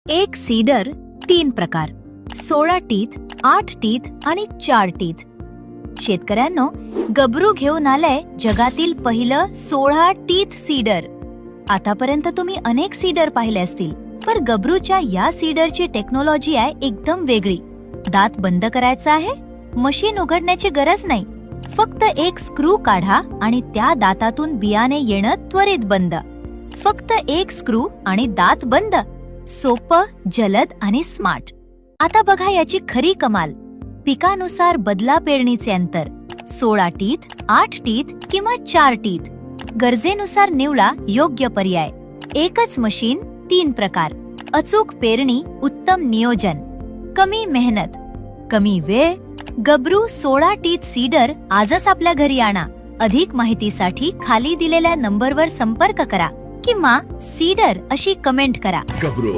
एक सीडर 3 प्रकार, 16 teeth, 8 teeth आणि 4 टीथ. शेतकऱ्यांनो, गबरू घेऊन आलंय जगातील पहिलं 16 टीथ सीडर. आतापर्यंत तुम्ही अनेक सीडर पाहिले असतील, पण गबरूच्या या सीडरची टेक्नॉलॉजी आहे एकदम वेगळी. दात बंद करायचा आहे, मशीन उघडण्याची गरज नाही. फक्त एक स्क्रू काढा आणि त्या दातातून बियाणे येणं त्वरित बंद. फक्त एक स्क्रू आणि दात बंद. सोपं, जलद आणि स्मार्ट. आता बघा याची खरी कमाल. पिकानुसार बदला पेरणीचे अंतर. 16 टीथ, 8 टीथ किंवा 4 टीथ. गरजेनुसार निवडा योग्य पर्याय. एकच मशीन, 3 प्रकार. अचूक पेरणी, उत्तम नियोजन. कमी मेहनत, कमी वेळ. गबरू 16 टीथ सीडर आजच आपल्या घरी आणा. अधिक माहितीसाठी खाली दिलेल्या नंबरवर संपर्क करा किंवा सीडर अशी कमेंट करा. गबरू